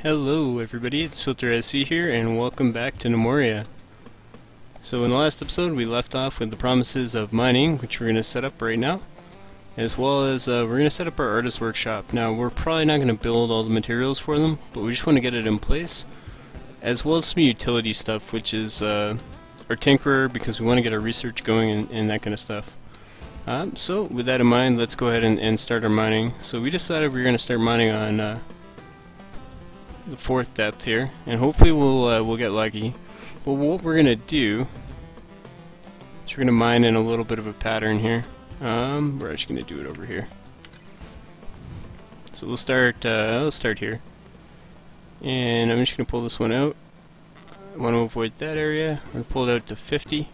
Hello everybody, it's Filtersc here, and welcome back to Gnomoria. So in the last episode we left off with the promises of mining, which we're going to set up right now, as well as we're going to set up our artist workshop. Now we're probably not going to build all the materials for them, but we just want to get it in place, as well as some utility stuff, which is our tinkerer, because we want to get our research going and that kind of stuff. So with that in mind, let's go ahead and start our mining. So we decided we were going to start mining on the 4th depth here, and hopefully we'll get lucky. But what we're gonna do is we're gonna mine in a little bit of a pattern here. We're actually gonna do it over here. So we'll start here, and I'm just gonna pull this one out. I want to avoid that area. We're gonna pull it out to 50,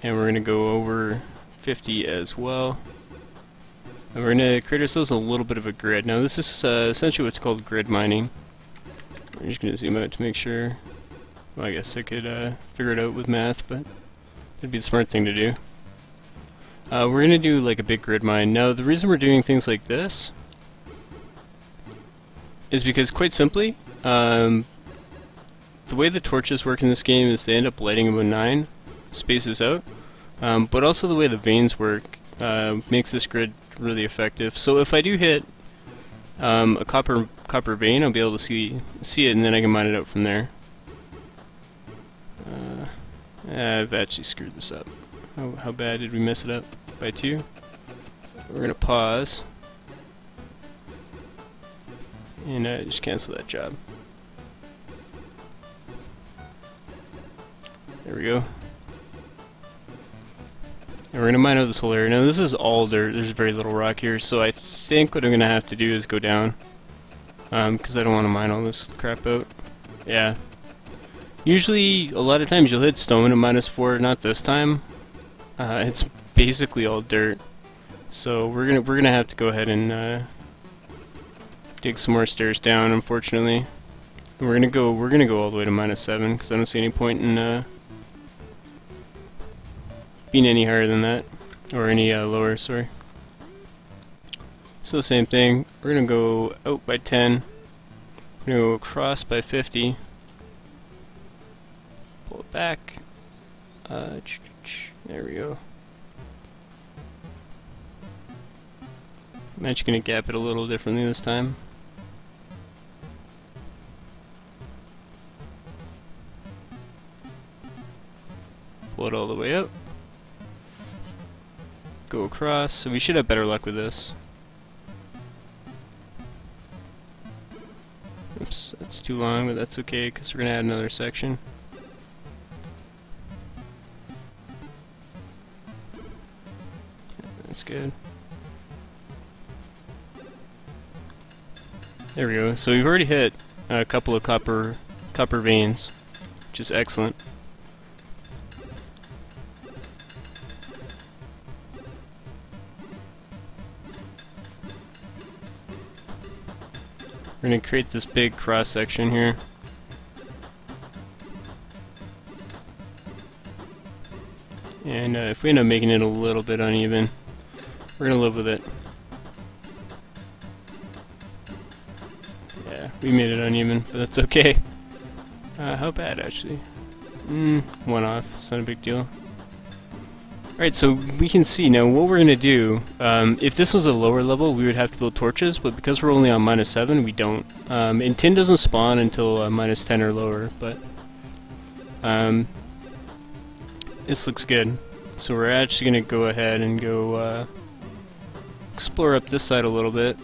and we're gonna go over 50 as well. And we're going to create ourselves a little bit of a grid. Now this is essentially what's called grid mining. We're just going to zoom out to make sure. Well, I guess I could figure it out with math, but that'd be the smart thing to do. We're going to do like a big grid mine. Now the reason we're doing things like this is because, quite simply, the way the torches work in this game is they end up lighting about 9 spaces out, but also the way the veins work makes this grid really effective. So if I do hit a copper vein, I'll be able to see it, and then I can mine it out from there. I've actually screwed this up. How bad did we mess it up? By 2. We're gonna pause and just cancel that job. There we go. And we're going to mine out this whole area. Now this is all dirt, there's very little rock here, so I think what I'm going to have to do is go down, because I don't want to mine all this crap out. Yeah. Usually, a lot of times you'll hit stone at -4, not this time. It's basically all dirt. So we're gonna have to go ahead and dig some more stairs down, unfortunately. And we're gonna go all the way to -7, because I don't see any point in being any higher than that, or any lower, sorry. So same thing, we're going to go out by 10, we're going to go across by 50, pull it back, there we go. I'm actually going to gap it a little differently this time. Pull it all the way up. Go across, so we should have better luck with this. Oops, that's too long, but that's okay, because we're going to add another section. That's good. There we go. So we've already hit a couple of copper veins, which is excellent. We're going to create this big cross section here. And if we end up making it a little bit uneven, we're going to live with it. Yeah, we made it uneven, but that's okay. How bad, actually? 1 off, it's not a big deal. Alright, so we can see now what we're going to do. If this was a lower level, we would have to build torches, but because we're only on -7, we don't. And tin doesn't spawn until -10 or lower, but this looks good. So we're actually going to go ahead and go explore up this side a little bit.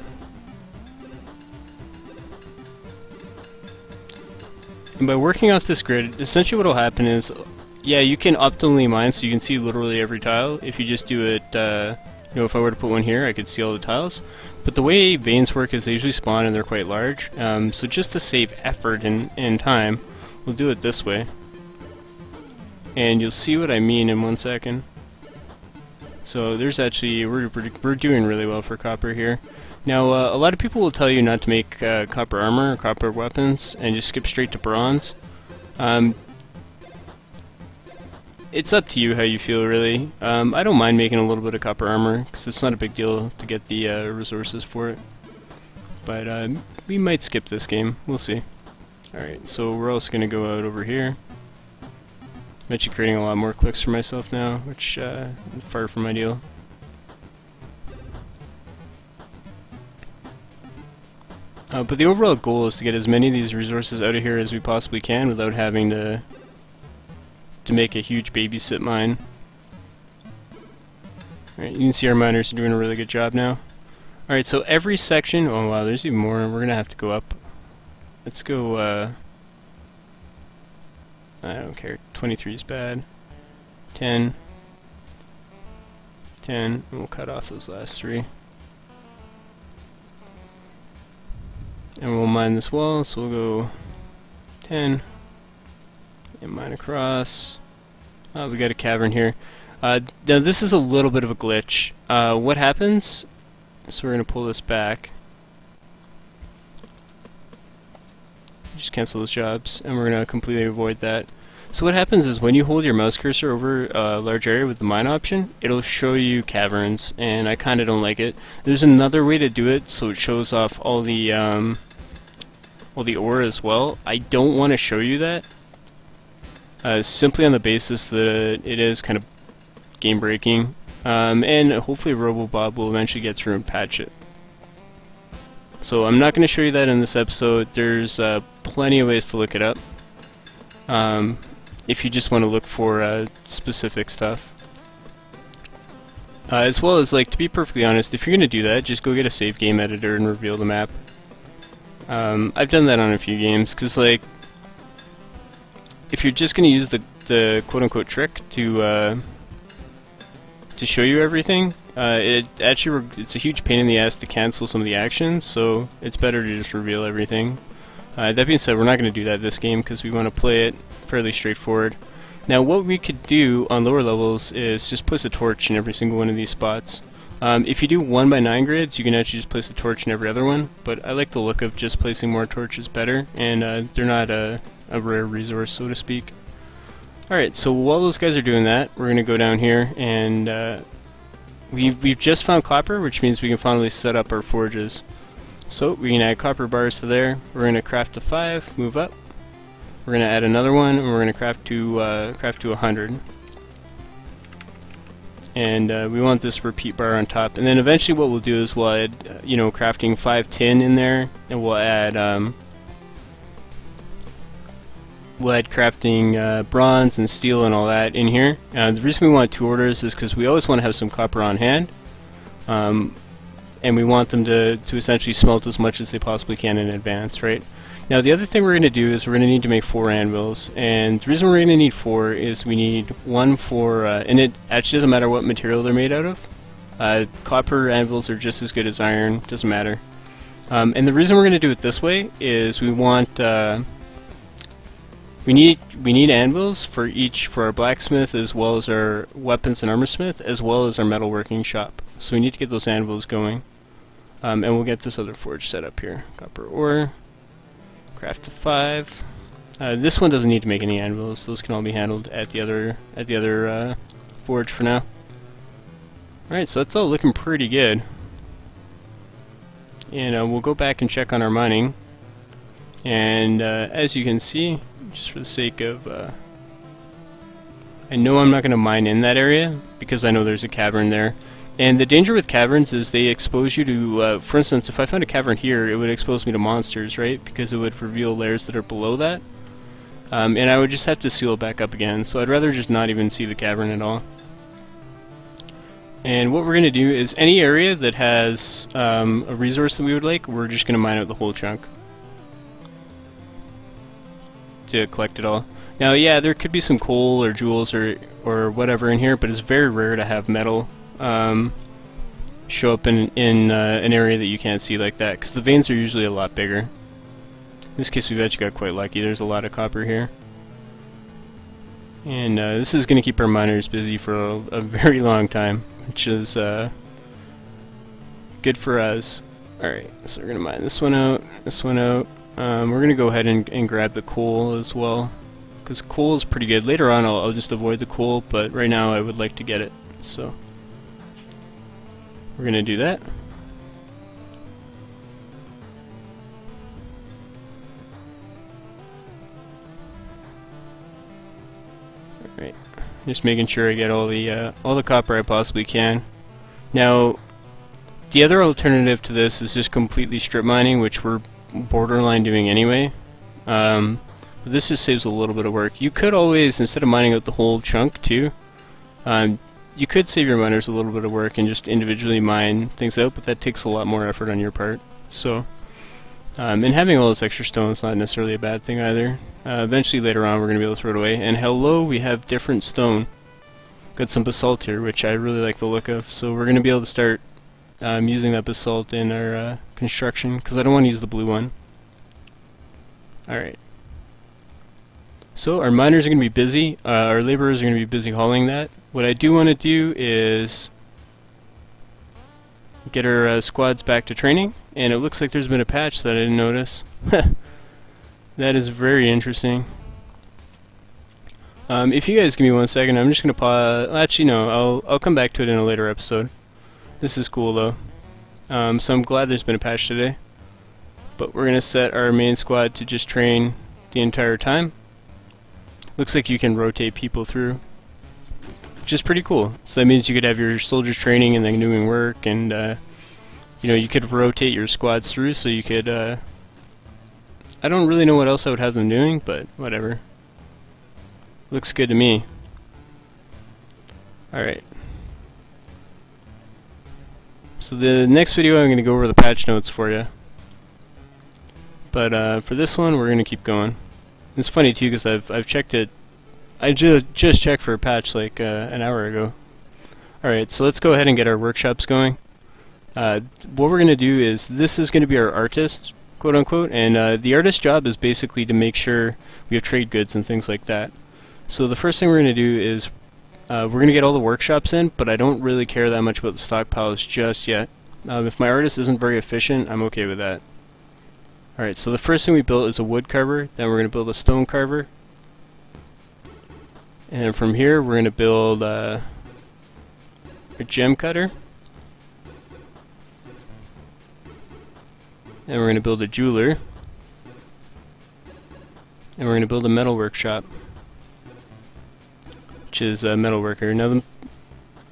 And by working off this grid, essentially what will happen is, yeah, you can optimally mine, so you can see literally every tile. If you just do it, you know, if I were to put one here, I could see all the tiles. But the way veins work is they usually spawn and they're quite large. So just to save effort and time, we'll do it this way. And you'll see what I mean in 1 second. So there's actually, we're doing really well for copper here. Now, a lot of people will tell you not to make copper armor or copper weapons and just skip straight to bronze. It's up to you how you feel, really. I don't mind making a little bit of copper armor, because it's not a big deal to get the resources for it. But we might skip this game. We'll see. Alright, so we're also going to go out over here. I'm actually creating a lot more clicks for myself now, which is far from ideal. But the overall goal is to get as many of these resources out of here as we possibly can without having to make a huge babysit mine. Alright, you can see our miners are doing a really good job now. Alright, so every section... Oh wow, there's even more. We're gonna have to go up. Let's go, I don't care. 23 is bad. 10. 10. And we'll cut off those last 3. And we'll mine this wall, so we'll go 10. And mine across. Oh, we got a cavern here. Now this is a little bit of a glitch. What happens... So we're going to pull this back. Just cancel those jobs, and we're going to completely avoid that. So what happens is when you hold your mouse cursor over a large area with the mine option, it'll show you caverns, and I kind of don't like it. There's another way to do it so it shows off all the ore as well. I don't want to show you that, simply on the basis that it is kind of game breaking. And hopefully RoboBob will eventually get through and patch it. So I'm not going to show you that in this episode. There's plenty of ways to look it up if you just want to look for specific stuff. As well as, like, to be perfectly honest, if you're going to do that, just go get a save game editor and reveal the map. I've done that on a few games, because, like, if you're just going to use the quote-unquote trick to show you everything, it's a huge pain in the ass to cancel some of the actions, so it's better to just reveal everything. That being said, we're not going to do that this game because we want to play it fairly straightforward. Now what we could do on lower levels is just place a torch in every single one of these spots. If you do 1x9 grids, you can actually just place a torch in every other one, but I like the look of just placing more torches better, and they're not a rare resource, so to speak. Alright, so while those guys are doing that, we're going to go down here, and we've just found copper, which means we can finally set up our forges. So we can add copper bars to there. We're going to craft to 5, move up. We're going to add another one, and we're going to craft to 100. And we want this repeat bar on top. And then eventually what we'll do is we'll add, crafting 5 tin in there, and we'll add crafting bronze and steel and all that in here. The reason we want 2 orders is because we always want to have some copper on hand, and we want them to essentially smelt as much as they possibly can in advance, right? Now the other thing we're going to do is we're going to need to make 4 anvils, and the reason we're going to need 4 is we need 1 for, and it actually doesn't matter what material they're made out of. Copper anvils are just as good as iron, doesn't matter. And the reason we're going to do it this way is we want we need anvils for our blacksmith, as well as our weapons and armor smith, as well as our metalworking shop. So we need to get those anvils going, and we'll get this other forge set up here. Copper ore, craft to 5. This one doesn't need to make any anvils; those can all be handled at the other forge for now. All right, so that's all looking pretty good. And we'll go back and check on our mining. And as you can see, just for the sake of, I know I'm not going to mine in that area because I know there's a cavern there. And the danger with caverns is they expose you to, for instance, if I found a cavern here, it would expose me to monsters, right? Because it would reveal layers that are below that. And I would just have to seal it back up again, so I'd rather just not even see the cavern at all. And what we're going to do is any area that has a resource that we would like, we're just going to mine out the whole chunk to collect it all. Now, yeah, there could be some coal or jewels or whatever in here, but it's very rare to have metal show up in an area that you can't see like that, because the veins are usually a lot bigger. In this case, we've actually got quite lucky. There's a lot of copper here. And this is going to keep our miners busy for a very long time, which is good for us. Alright, so we're going to mine this one out, this one out. We're going to go ahead and grab the coal as well, because coal is pretty good. Later on I'll just avoid the coal, but right now I would like to get it. So we're going to do that. Right. Just making sure I get all the copper I possibly can. Now, the other alternative to this is just completely strip mining, which we're borderline doing anyway. But this just saves a little bit of work. You could always, instead of mining out the whole chunk too, you could save your miners a little bit of work and just individually mine things out, but that takes a lot more effort on your part. So, and having all this extra stone is not necessarily a bad thing either. Eventually later on we're going to be able to throw it away. And hello, we have different stone. Got some basalt here, which I really like the look of. So we're going to be able to start using that basalt in our construction, because I don't want to use the blue one. Alright. So our miners are going to be busy, our laborers are going to be busy hauling that. What I do want to do is get our squads back to training, and it looks like there's been a patch that I didn't notice. That is very interesting. If you guys give me 1 second, I'm just going to pause. Actually, no, I'll come back to it in a later episode. This is cool though. So I'm glad there's been a patch today. But we're going to set our main squad to just train the entire time. Looks like you can rotate people through, which is pretty cool. So that means you could have your soldiers training and then doing work, and you know, you could rotate your squads through, so you could I don't really know what else I would have them doing, but whatever. Looks good to me. Alright. So the next video I'm going to go over the patch notes for you. But for this one we're going to keep going. It's funny too, because I've checked it. I just checked for a patch like an hour ago. Alright, so let's go ahead and get our workshops going. What we're going to do is, this is going to be our artist, quote unquote, and the artist's job is basically to make sure we have trade goods and things like that. So the first thing we're going to do is we're going to get all the workshops in, but I don't really care that much about the stockpiles just yet. If my artist isn't very efficient, I'm okay with that. Alright, so the first thing we built is a wood carver, then we're going to build a stone carver. And from here we're going to build a gem cutter. And we're going to build a jeweler. And we're going to build a metal workshop, which is a metal worker. Now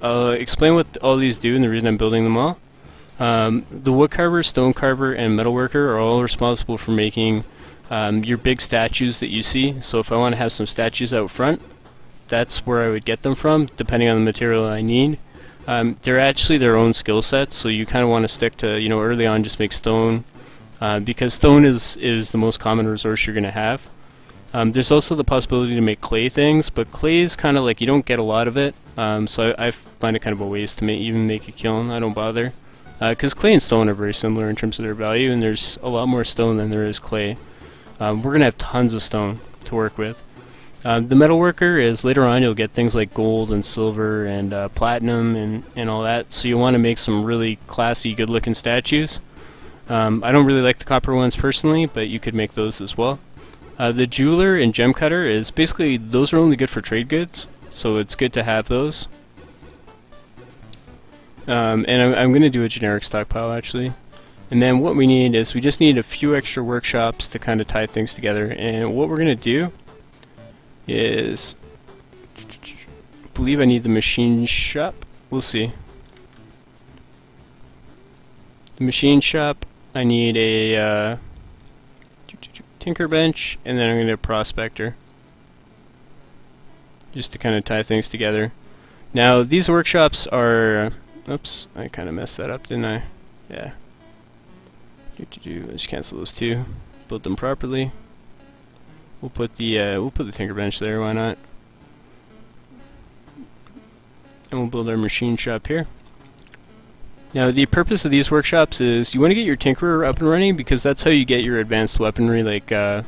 I'll explain what all these do and the reason I'm building them all. The wood carver, stone carver, and metal worker are all responsible for making your big statues that you see. So if I want to have some statues out front, that's where I would get them from, depending on the material I need. They're actually their own skill sets, so you kind of want to stick to, you know, early on just make stone, because stone is the most common resource you're going to have. There's also the possibility to make clay things, but clay is kind of like, you don't get a lot of it, so I find it kind of a waste to even make a kiln. I don't bother. Because clay and stone are very similar in terms of their value, and there's a lot more stone than there is clay. We're going to have tons of stone to work with. The metal worker is, later on you'll get things like gold and silver and platinum and all that, so you want to make some really classy, good looking statues. I don't really like the copper ones personally, but you could make those as well. The jeweler and gem cutter is basically, those are only good for trade goods, so it's good to have those. And I'm going to do a generic stockpile actually. And then what we need is, we just need a few extra workshops to kind of tie things together. And what we're going to do is, I believe I need the machine shop. We'll see. The machine shop, I need a tinker bench, and then I'm going to do a prospector, just to kind of tie things together. Now these workshops are, oops, I kind of messed that up, didn't I? Yeah. Let's cancel those two. Build them properly. We'll put the tinker bench there. Why not? And we'll build our machine shop here. Now the purpose of these workshops is, you want to get your tinkerer up and running, because that's how you get your advanced weaponry, like you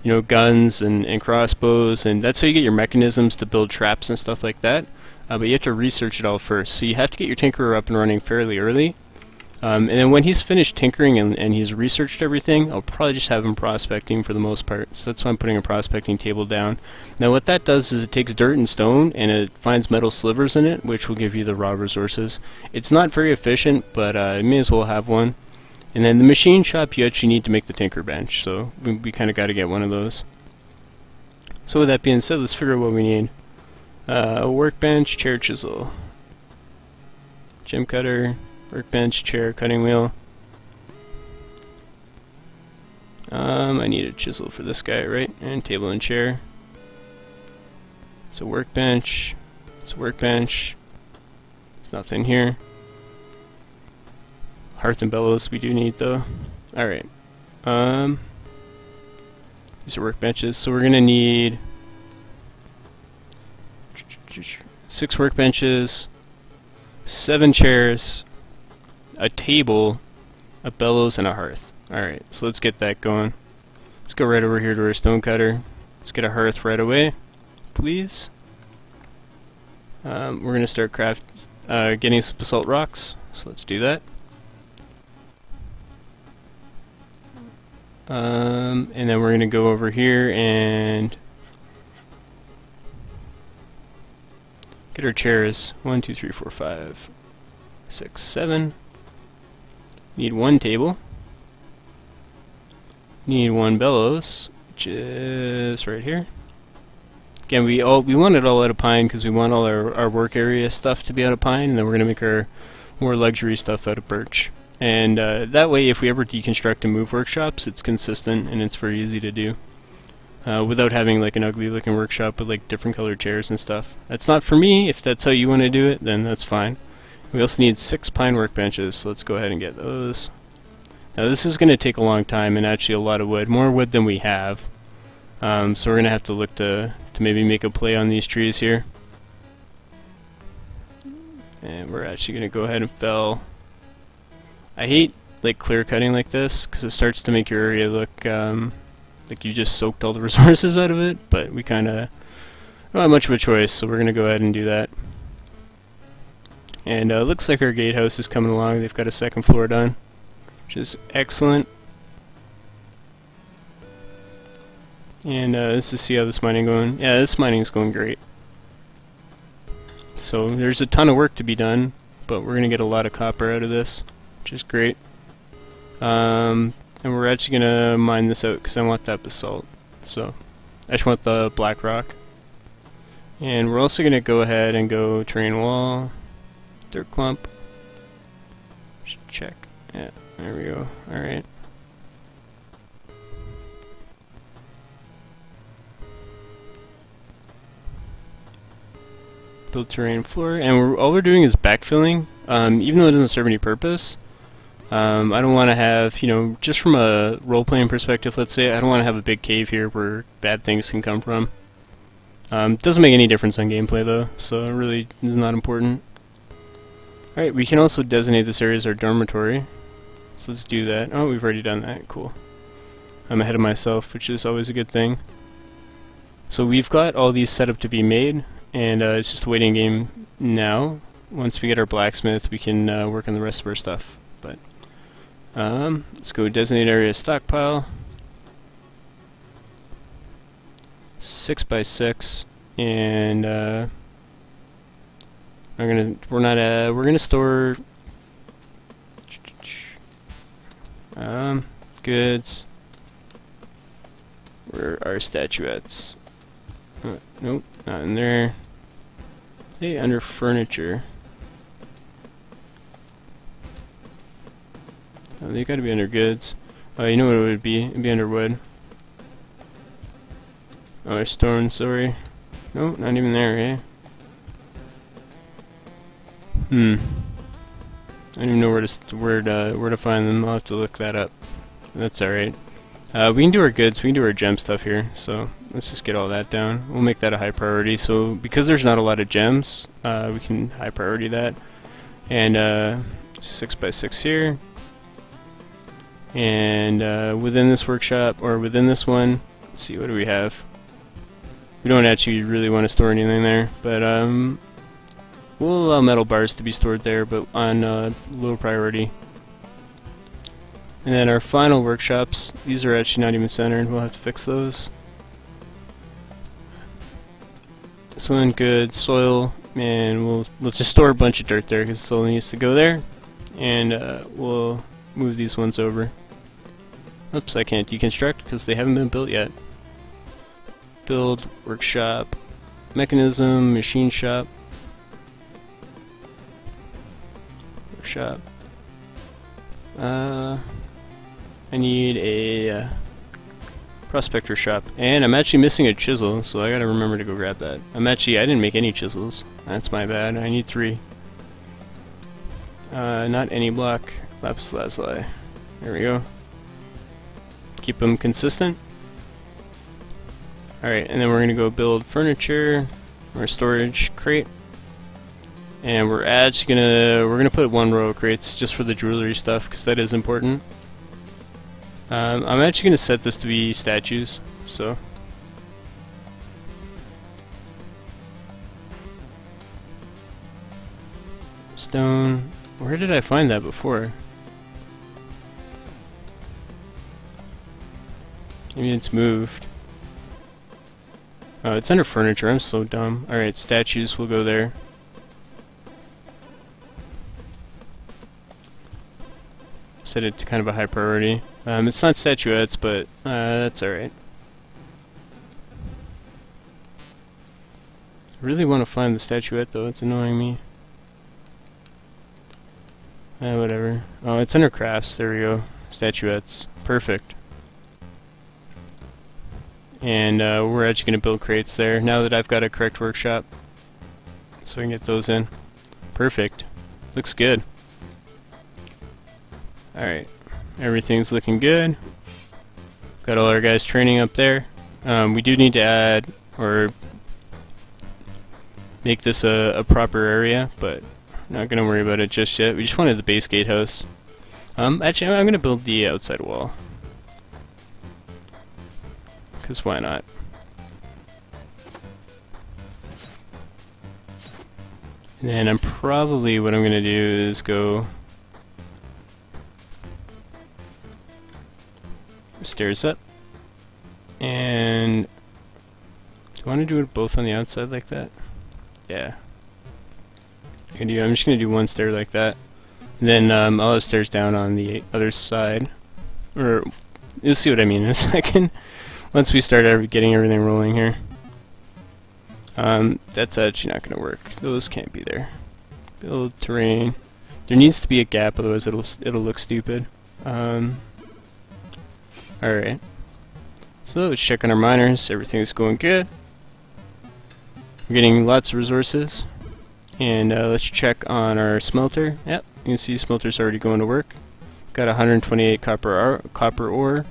know, guns and crossbows, and that's how you get your mechanisms to build traps and stuff like that. But you have to research it all first, so you have to get your tinkerer up and running fairly early. And then when he's finished tinkering and he's researched everything, I'll probably just have him prospecting for the most part. So that's why I'm putting a prospecting table down. Now what that does is, it takes dirt and stone and it finds metal slivers in it, which will give you the raw resources. It's not very efficient, but you may as well have one. And then the machine shop, you actually need to make the tinker bench, so we kind of got to get one of those. So with that being said, let's figure out what we need. Workbench, chair, chisel. Gem cutter, workbench, chair, cutting wheel. I need a chisel for this guy, right? And table and chair. It's a workbench. It's a workbench. There's nothing here. Hearth and bellows we do need though. Alright. These are workbenches, so we're gonna need 6 workbenches, 7 chairs, a table, a bellows, and a hearth. Alright, so let's get that going. Let's go right over here to our stone cutter. Let's get a hearth right away, please. We're going to start getting some basalt rocks, so let's do that. And then we're going to go over here and get our chairs. 1, 2, 3, 4, 5, 6, 7. Need 1 table. Need 1 bellows, which is right here. Again, we want it all out of pine because we want all our work area stuff to be out of pine, and then we're going to make our more luxury stuff out of birch. And that way, if we ever deconstruct and move workshops, it's consistent and it's very easy to do without having like an ugly looking workshop with like different colored chairs and stuff. That's not for me. If that's how you want to do it, then that's fine. We also need 6 pine workbenches, so let's go ahead and get those. Now this is going to take a long time and actually a lot of wood, more wood than we have. So we're going to have to look to maybe make a play on these trees here. And we're actually going to go ahead and fell. I hate like clear cutting like this because it starts to make your area look like you just soaked all the resources out of it, but we kind of don't have much of a choice, so we're going to go ahead and do that. And looks like our gatehouse is coming along. They've got a 2nd floor done, which is excellent. And let's just see how this mining going. Yeah, this mining is going great. So there's a ton of work to be done, but we're going to get a lot of copper out of this, which is great. And we're actually going to mine this out because I want that basalt. So I just want the black rock. And we're also going to go ahead and go terrain wall, dirt clump. Check. Yeah, there we go. Alright. Build terrain floor, and all we're doing is backfilling, even though it doesn't serve any purpose. I don't want to have, you know, just from a role-playing perspective, let's say, I don't want to have a big cave here where bad things can come from. It doesn't make any difference on gameplay though, so it really is not important. Alright, we can also designate this area as our dormitory, so let's do that. Oh, we've already done that, cool. I'm ahead of myself, which is always a good thing. So we've got all these set up to be made, and it's just a waiting game now. Once we get our blacksmith, we can work on the rest of our stuff. But let's go designate area stockpile. 6 by 6, and we're gonna store goods. Where are statuettes? Nope, not in there. Hey, under furniture. Oh, they gotta be under goods. Oh, you know what it would be? It'd be under wood. Oh, stone, sorry. Nope, not even there, eh? I don't even know where to find them. I'll have to look that up. That's alright. We can do our goods, we can do our gem stuff here, so let's just get all that down. We'll make that a high priority. So because there's not a lot of gems, we can high priority that. And 6 by 6 here. And within this workshop, or within this one, let's see, what do we have? We don't actually really want to store anything there, but we'll allow metal bars to be stored there, but on low priority. And then our final workshops, these are actually not even centered, we'll have to fix those. This one, good, soil, and we'll just store a bunch of dirt there because it only needs to go there. And we'll move these ones over. Oops, I can't deconstruct because they haven't been built yet. Build, workshop, mechanism, machine shop, workshop. I need a prospector shop, and I'm actually missing a chisel, so I gotta remember to go grab that. I didn't make any chisels. That's my bad. I need 3. Not any block. Lapis lazuli. There we go. Keep them consistent. Alright, and then we're gonna go build furniture or storage crate. And we're gonna put 1 row of crates just for the jewelry stuff, because that is important. I'm actually gonna set this to be statues, so stone. Where did I find that before? Maybe it's moved. Oh, it's under furniture. I'm so dumb. Alright, statues will go there. Set it to kind of a high priority. It's not statuettes, but that's alright. I really want to find the statuette though, it's annoying me. Whatever. Oh, it's under crafts, there we go. Statuettes. Perfect. And we're actually going to build crates there, now that I've got a correct workshop. So I can get those in. Perfect. Looks good. Alright, everything's looking good. Got all our guys training up there. We do need to add, or make this a proper area, but not going to worry about it just yet. We just wanted the base gatehouse. Actually, I'm going to build the outside wall. Because why not? And then what I'm going to do is go stairs up, and do I want to do it both on the outside like that? Yeah. I'm just going to do 1 stair like that, and then I'll have stairs down on the other side, or you'll see what I mean in a second once we start getting everything rolling here. That's actually not going to work. Those can't be there. Build terrain. There needs to be a gap, otherwise it'll look stupid. Alright, so let's check on our miners. Everything's going good. We're getting lots of resources. And let's check on our smelter. Yep, you can see smelter's already going to work. Got 128 copper ore.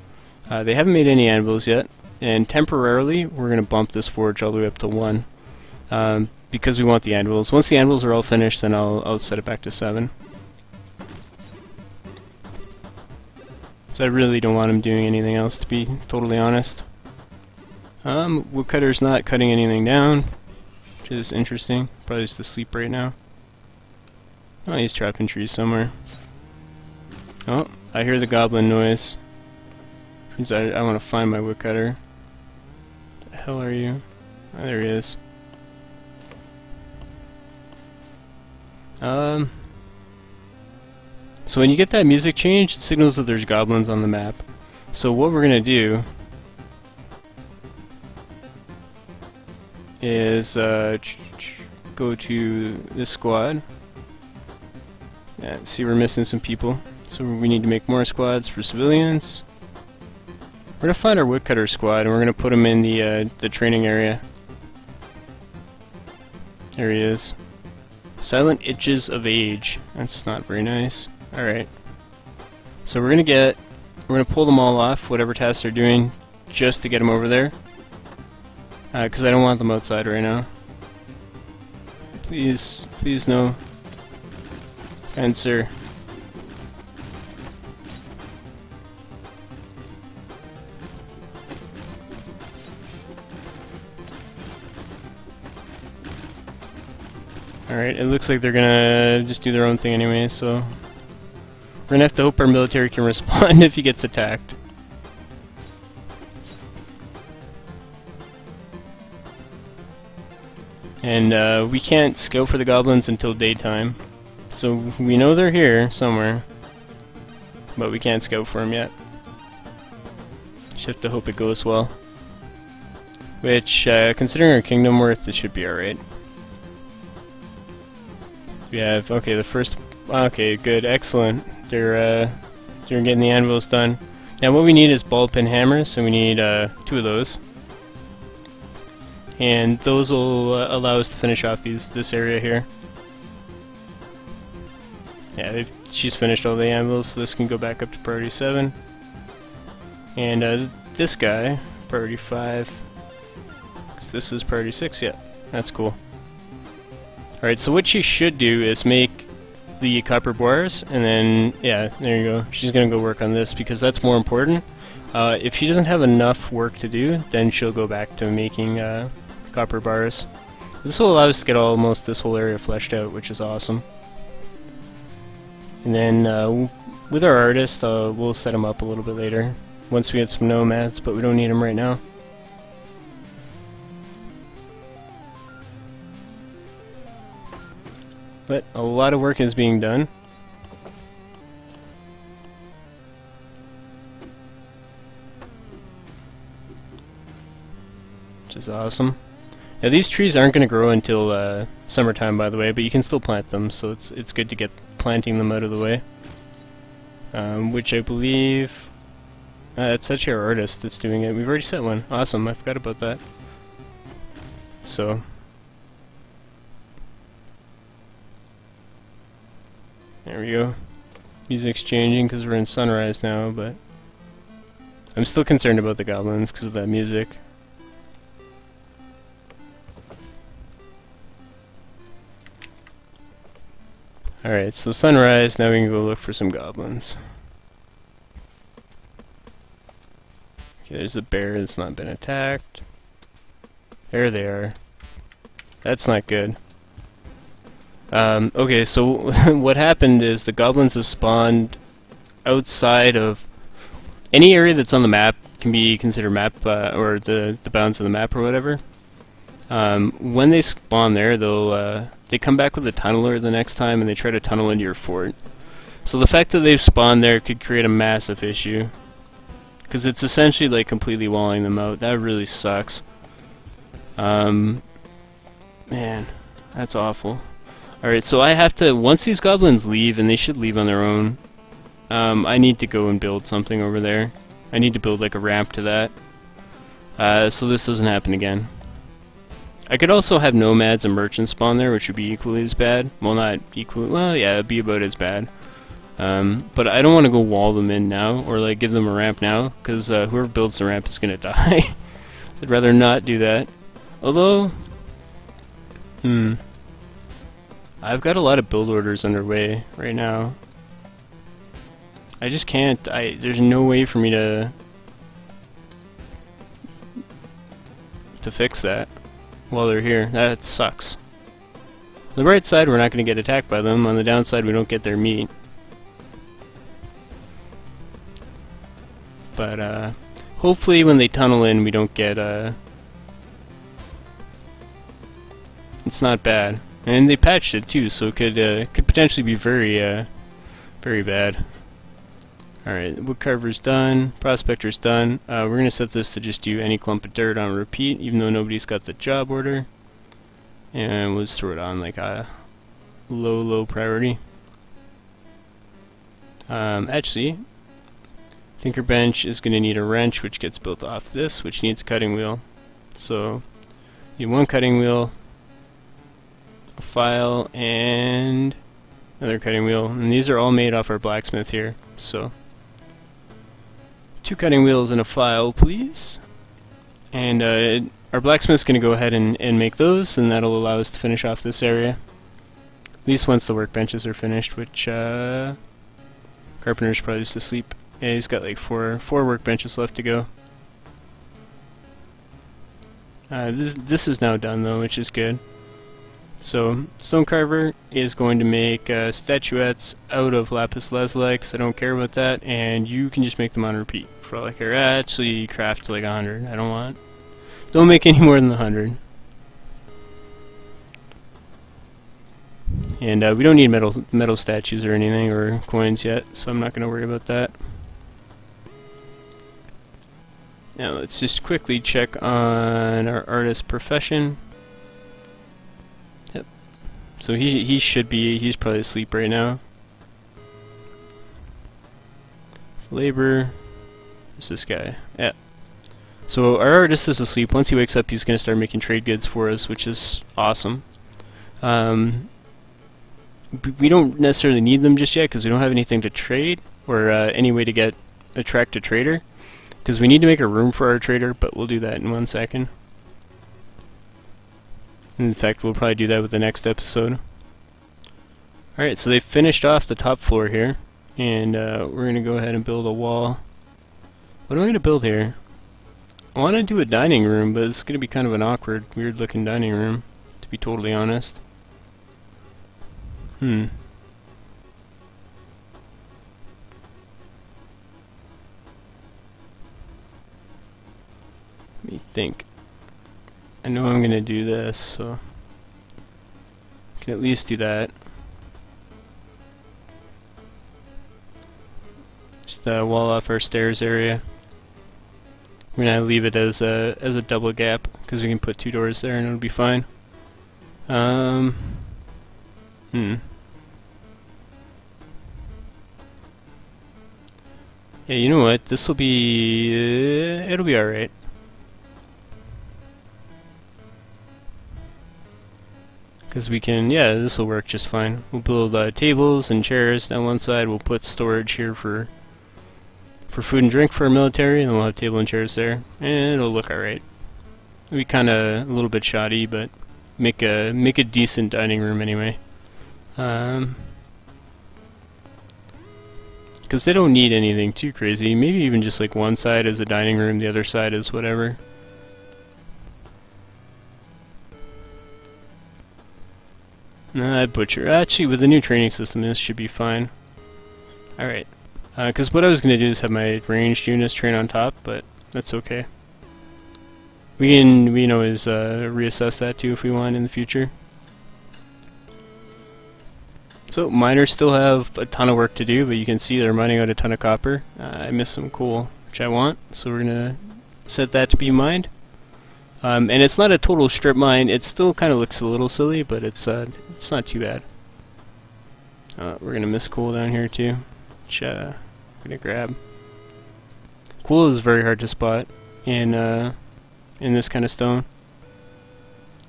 They haven't made any anvils yet. And temporarily, we're going to bump this forge all the way up to 1. Because we want the anvils. Once the anvils are all finished, then I'll set it back to 7. So I really don't want him doing anything else, to be totally honest. Woodcutter's not cutting anything down, which is interesting. Probably just asleep right now. Oh, he's trapped in trees somewhere. Oh, I hear the goblin noise. Means I want to find my woodcutter. Where the hell are you? Oh, there he is. So when you get that music change, it signals that there's goblins on the map. So what we're gonna do is go to this squad. Yeah, see, we're missing some people, so we need to make more squads for civilians. We're gonna find our woodcutter squad, and we're gonna put him in the training area. There he is. Silent Itches of Age. That's not very nice. Alright. So we're gonna pull them all off, whatever tasks they're doing, just to get them over there. Because I don't want them outside right now. Please, please no. Answer. Alright, it looks like they're gonna just do their own thing anyway, so we're gonna have to hope our military can respond if he gets attacked. And we can't scout for the goblins until daytime, so we know they're here somewhere, but we can't scout for them yet. Just have to hope it goes well. which, considering our kingdom worth, this should be alright. We have, okay, the first, okay, good, excellent. They're getting the anvils done. Now what we need is ball peen hammers, so we need 2 of those. And those will allow us to finish off this area here. Yeah, she's finished all the anvils, so this can go back up to priority 7. And this guy, priority 5. Because this is priority 6, yeah, that's cool. Alright, so what she should do is make the copper bars, and then, yeah, there you go. She's gonna go work on this because that's more important. If she doesn't have enough work to do, then she'll go back to making copper bars. This will allow us to get almost this whole area fleshed out, which is awesome. And then with our artist, we'll set him up a little bit later once we get some nomads, but we don't need him right now. But a lot of work is being done. Which is awesome. Now these trees aren't going to grow until summertime, by the way, but you can still plant them, so it's good to get planting them out of the way. Which I believe it's actually our artist that's doing it. We've already set one. Awesome, I forgot about that. So there we go. Music's changing because we're in sunrise now, but I'm still concerned about the goblins because of that music. Alright, so sunrise, now we can go look for some goblins. Okay, there's a bear that's not been attacked. There they are. That's not good. Okay, so what happened is the goblins have spawned outside of any area that's on the map can be considered map or the bounds of the map or whatever. When they spawn there, they come back with a tunneler the next time and they try to tunnel into your fort. So the fact that they've spawned there could create a massive issue, because it's essentially like completely walling them out. That really sucks. Man, that's awful. Alright, so I have to, once these goblins leave, and they should leave on their own, I need to go and build something over there. I need to build like a ramp to that, so this doesn't happen again. I could also have nomads and merchants spawn there, which would be equally as bad. Well, not equally, well, yeah, it'd be about as bad. But I don't want to go wall them in now, or like give them a ramp now, because whoever builds the ramp is going to die. I'd rather not do that. Although, I've got a lot of build orders underway right now. I just can't, there's no way for me to fix that while they're here. That sucks. On the bright side, we're not going to get attacked by them. On the downside, we don't get their meat. But hopefully when they tunnel in, we don't get it's not bad. And they patched it too, so it could potentially be very very bad. Alright, woodcarver's done, prospector's done. We're going to set this to just do any clump of dirt on repeat, even though nobody's got the job order. And we'll just throw it on like a low priority. Actually, Tinker Bench is going to need a wrench, which gets built off this, which needs a cutting wheel. So, you need one cutting wheel, a file, and another cutting wheel. And these are all made off our blacksmith here, so 2 cutting wheels and a file, please. And our blacksmith's going to go ahead and make those, and that'll allow us to finish off this area. At least once the workbenches are finished, which Carpenter's probably just asleep. Yeah, he's got like four workbenches left to go. This is now done though, which is good. So, Stonecarver is going to make statuettes out of lapis lazuli, because I don't care about that, and you can just make them on repeat for all I care. Actually, craft like 100. I don't make any more than 100. And we don't need metal statues or anything, or coins yet, so I'm not going to worry about that. Now let's just quickly check on our artist profession. Yep. So he's probably asleep right now. It's labor. Who's this guy? Yeah. So our artist is asleep. Once he wakes up, he's gonna start making trade goods for us, which is awesome. We don't necessarily need them just yet because we don't have anything to trade or any way to attract a trader. Because we need to make a room for our trader, but we'll do that in 1 second. In fact, we'll probably do that with the next episode. Alright, so they finished off the top floor here, and we're going to go ahead and build a wall. What am I going to build here? I want to do a dining room, but it's going to be kind of an awkward, weird looking dining room, to be totally honest. Let me think. I know I'm gonna do this, so I can at least do that. Just wall off our stairs area. We're gonna leave it as a double gap because we can put 2 doors there and it'll be fine. Yeah, you know what? This will be it'll be alright. Because we can, yeah, this will work just fine. We'll build tables and chairs down one side. We'll put storage here for food and drink for our military, and then we'll have table and chairs there, and it'll look alright. It'll be kind of a little bit shoddy, but make a decent dining room anyway. Because they don't need anything too crazy. Maybe even just like one side is a dining room, the other side is whatever. Nah, butcher. Actually, with the new training system, this should be fine. Alright. Because what I was going to do is have my ranged units train on top, but that's okay. We can always reassess that too if we want in the future. So, miners still have a ton of work to do, but you can see they're mining out a ton of copper. I missed some coal, which I want, so we're going to set that to be mined. And it's not a total strip mine. It still kind of looks a little silly, but it's not too bad. We're gonna miss coal down here too, which I'm gonna grab. Coal is very hard to spot in this kind of stone.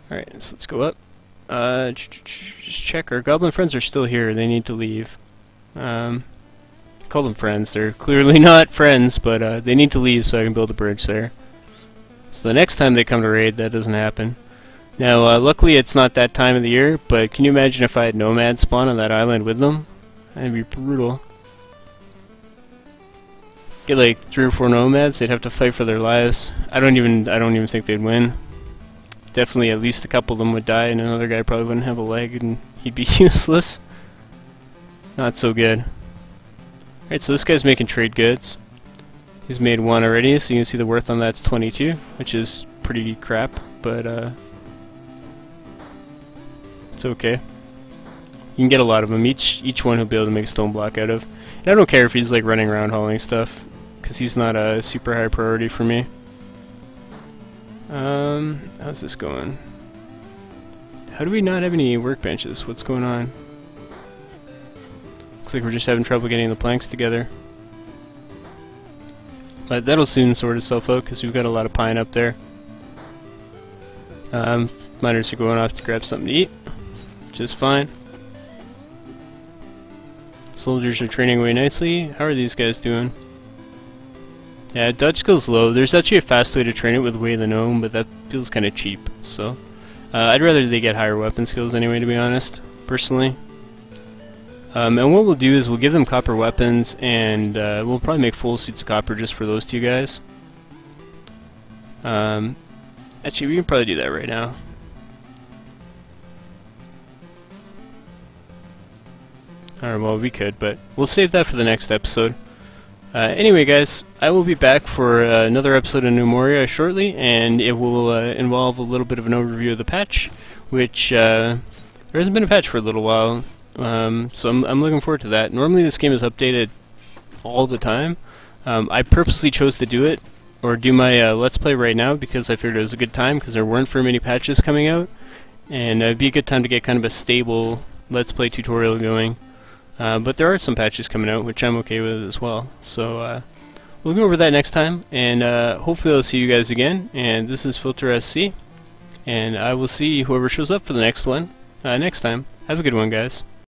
All right, so let's go up. Just check. Our goblin friends are still here. They need to leave. Call them friends. They're clearly not friends, but they need to leave so I can build a bridge there. So the next time they come to raid, that doesn't happen. Now, luckily it's not that time of the year, but can you imagine if I had nomads spawn on that island with them? That'd be brutal. Get like 3 or 4 nomads, they'd have to fight for their lives. I don't even think they'd win. Definitely at least a couple of them would die, and another guy probably wouldn't have a leg, and he'd be useless. Not so good. Alright, so this guy's making trade goods. He's made 1 already, so you can see the worth on that's 22, which is pretty crap, but it's okay. You can get a lot of them. Each one he'll be able to make a stone block out of. And I don't care if he's like running around hauling stuff, because he's not a super high priority for me. How's this going? How do we not have any workbenches? What's going on? Looks like we're just having trouble getting the planks together. But that'll soon sort itself out because we've got a lot of pine up there. Miners are going off to grab something to eat, which is fine. Soldiers are training away nicely. How are these guys doing? Yeah, dodge skill's low. There's actually a fast way to train it with Way of the Gnome, but that feels kind of cheap. So I'd rather they get higher weapon skills anyway, to be honest, personally. And what we'll do is we'll give them copper weapons, and we'll probably make full suits of copper just for those 2 guys. Actually, we can probably do that right now. Alright, well, we could, but we'll save that for the next episode. Anyway, guys, I will be back for another episode of Gnomoria shortly, and it will involve a little bit of an overview of the patch, which there hasn't been a patch for a little while. So I'm looking forward to that. Normally this game is updated all the time. I purposely chose to do it or do my Let's Play right now because I figured it was a good time because there weren't very many patches coming out, and it'd be a good time to get kind of a stable Let's Play tutorial going. But there are some patches coming out, which I'm okay with as well. So we'll go over that next time, and hopefully I'll see you guys again. And this is Filtersc, and I will see whoever shows up for the next one next time. Have a good one, guys.